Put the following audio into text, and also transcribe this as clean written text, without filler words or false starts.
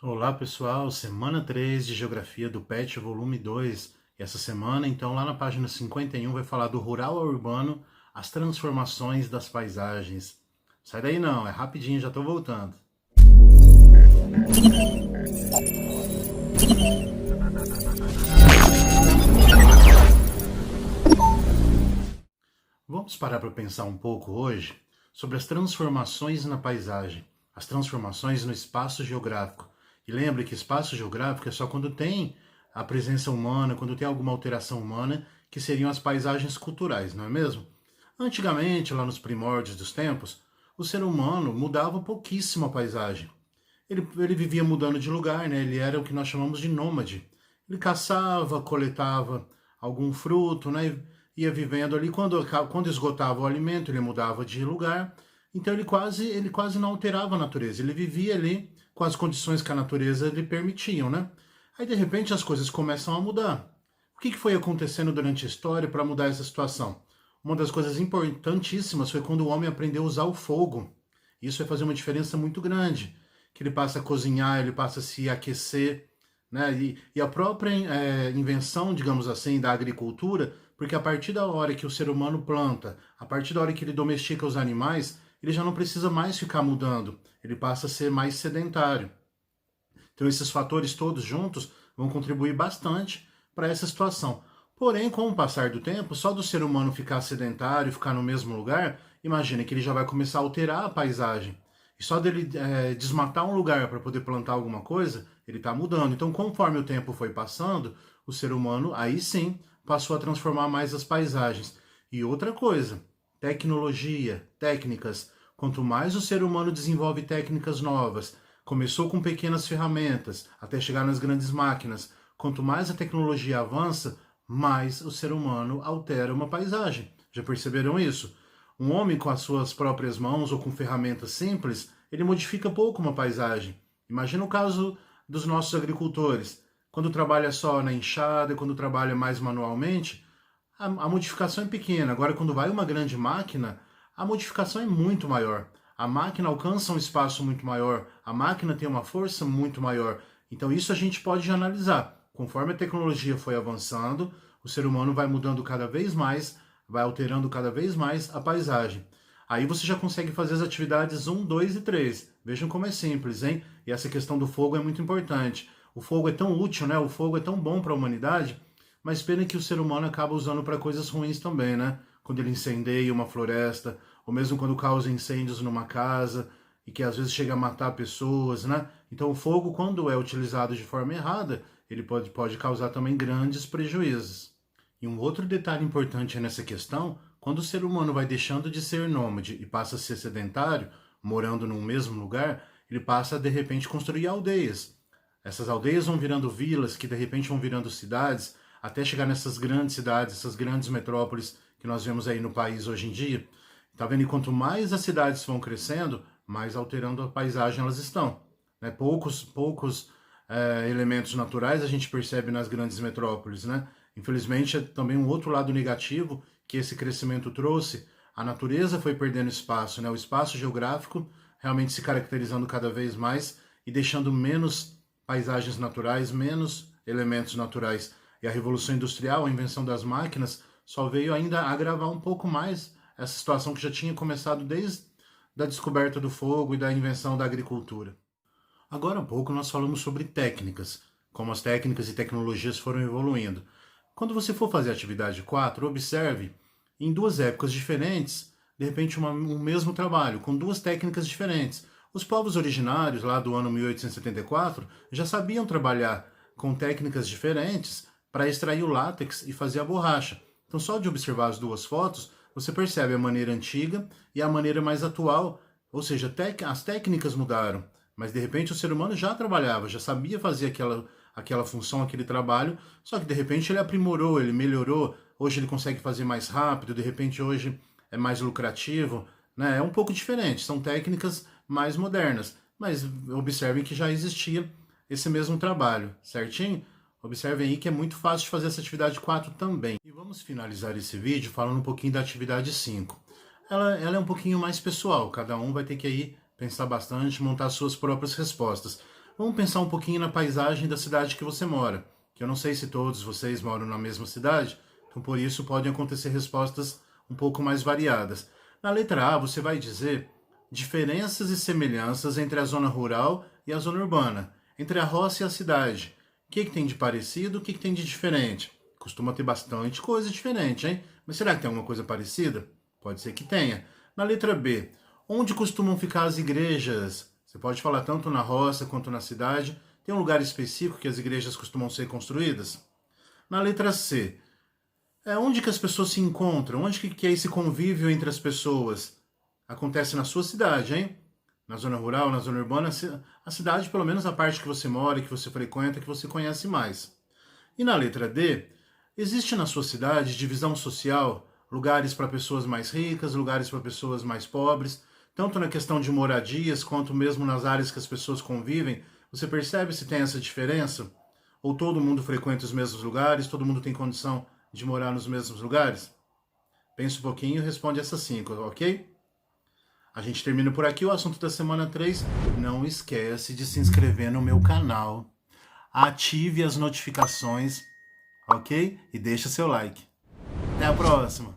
Olá pessoal, semana 3 de Geografia do PET, volume 2. E essa semana, então, lá na página 51, vai falar do rural ao urbano, as transformações das paisagens. Sai daí não, é rapidinho, já estou voltando. Vamos parar para pensar um pouco hoje sobre as transformações na paisagem, as transformações no espaço geográfico. E lembre que espaço geográfico é só quando tem a presença humana, quando tem alguma alteração humana, que seriam as paisagens culturais, não é mesmo? Antigamente, lá nos primórdios dos tempos, o ser humano mudava pouquíssimo a paisagem. Ele vivia mudando de lugar, né? Ele era o que nós chamamos de nômade. Ele caçava, coletava algum fruto, né? Ia vivendo ali. Quando esgotava o alimento, ele mudava de lugar. Então ele quase não alterava a natureza. Ele vivia ali com as condições que a natureza lhe permitiam, né? Aí de repente as coisas começam a mudar. O que foi acontecendo durante a história para mudar essa situação? Uma das coisas importantíssimas foi quando o homem aprendeu a usar o fogo. Isso vai fazer uma diferença muito grande, que ele passa a cozinhar, ele passa a se aquecer, né? E a própria invenção, digamos assim, da agricultura, porque a partir da hora que o ser humano planta, a partir da hora que ele domestica os animais, ele já não precisa mais ficar mudando, ele passa a ser mais sedentário. Então esses fatores todos juntos vão contribuir bastante para essa situação. Porém, com o passar do tempo, só do ser humano ficar sedentário, ficar no mesmo lugar, imagina que ele já vai começar a alterar a paisagem. E só dele desmatar um lugar para poder plantar alguma coisa, ele está mudando. Então, conforme o tempo foi passando, o ser humano, aí sim, passou a transformar mais as paisagens. E outra coisa, tecnologia, técnicas. Quanto mais o ser humano desenvolve técnicas novas, começou com pequenas ferramentas, até chegar nas grandes máquinas. Quanto mais a tecnologia avança, mais o ser humano altera uma paisagem. Já perceberam isso? Um homem com as suas próprias mãos ou com ferramentas simples, ele modifica pouco uma paisagem. Imagina o caso dos nossos agricultores. Quando trabalha só na enxada, quando trabalha mais manualmente, a modificação é pequena. Agora, quando vai uma grande máquina, a modificação é muito maior. A máquina alcança um espaço muito maior, a máquina tem uma força muito maior. Então, isso a gente pode analisar. Conforme a tecnologia foi avançando, o ser humano vai mudando cada vez mais, vai alterando cada vez mais a paisagem. Aí você já consegue fazer as atividades 1, 2 e 3. Vejam como é simples, hein? E essa questão do fogo é muito importante. O fogo é tão útil, né? O fogo é tão bom para a humanidade, mas pena que o ser humano acaba usando para coisas ruins também, né? Quando ele incendeia uma floresta, ou mesmo quando causa incêndios numa casa, e que às vezes chega a matar pessoas, né? Então o fogo, quando é utilizado de forma errada, ele pode causar também grandes prejuízos. E um outro detalhe importante nessa questão, quando o ser humano vai deixando de ser nômade e passa a ser sedentário, morando num mesmo lugar, ele passa a de repente construir aldeias. Essas aldeias vão virando vilas, que de repente vão virando cidades, até chegar nessas grandes cidades, essas grandes metrópoles que nós vemos aí no país hoje em dia. Tá vendo? E quanto mais as cidades vão crescendo, mais alterando a paisagem elas estão. Né? Poucos elementos naturais a gente percebe nas grandes metrópoles, né? Infelizmente, é também um outro lado negativo que esse crescimento trouxe. A natureza foi perdendo espaço, né? O espaço geográfico realmente se caracterizando cada vez mais e deixando menos paisagens naturais, menos elementos naturais. E a Revolução Industrial, a invenção das máquinas, só veio ainda agravar um pouco mais essa situação que já tinha começado desde a descoberta do fogo e da invenção da agricultura. Agora há pouco nós falamos sobre técnicas, como as técnicas e tecnologias foram evoluindo. Quando você for fazer a atividade 4, observe em duas épocas diferentes, de repente um mesmo trabalho, com duas técnicas diferentes. Os povos originários, lá do ano 1874, já sabiam trabalhar com técnicas diferentes para extrair o látex e fazer a borracha. Então, só de observar as duas fotos, você percebe a maneira antiga e a maneira mais atual, ou seja, as técnicas mudaram, mas de repente o ser humano já trabalhava, já sabia fazer aquela função, aquele trabalho, só que de repente ele aprimorou, ele melhorou, hoje ele consegue fazer mais rápido, de repente hoje é mais lucrativo, né? É um pouco diferente, são técnicas mais modernas, mas observem que já existia esse mesmo trabalho, certinho? Observem aí que é muito fácil de fazer essa atividade 4 também. E vamos finalizar esse vídeo falando um pouquinho da atividade 5. Ela é um pouquinho mais pessoal, cada um vai ter que aí pensar bastante, montar suas próprias respostas. Vamos pensar um pouquinho na paisagem da cidade que você mora, que eu não sei se todos vocês moram na mesma cidade, então por isso podem acontecer respostas um pouco mais variadas. Na letra A, você vai dizer diferenças e semelhanças entre a zona rural e a zona urbana, entre a roça e a cidade. O que tem de parecido, o que tem de diferente? Costuma ter bastante coisa diferente, hein? Mas será que tem alguma coisa parecida? Pode ser que tenha. Na letra B, onde costumam ficar as igrejas? Você pode falar tanto na roça quanto na cidade. Tem um lugar específico que as igrejas costumam ser construídas? Na letra C, onde que as pessoas se encontram? Onde que é esse convívio entre as pessoas? Acontece na sua cidade, hein? Na zona rural, na zona urbana, a cidade, pelo menos a parte que você mora, que você frequenta, que você conhece mais. E na letra D, existe na sua cidade divisão social, lugares para pessoas mais ricas, lugares para pessoas mais pobres, tanto na questão de moradias, quanto mesmo nas áreas que as pessoas convivem. Você percebe se tem essa diferença? Ou todo mundo frequenta os mesmos lugares, todo mundo tem condição de morar nos mesmos lugares? Pense um pouquinho e responde essas 5, ok? A gente termina por aqui o assunto da semana 3. Não esquece de se inscrever no meu canal. Ative as notificações, ok? E deixa seu like. Até a próxima!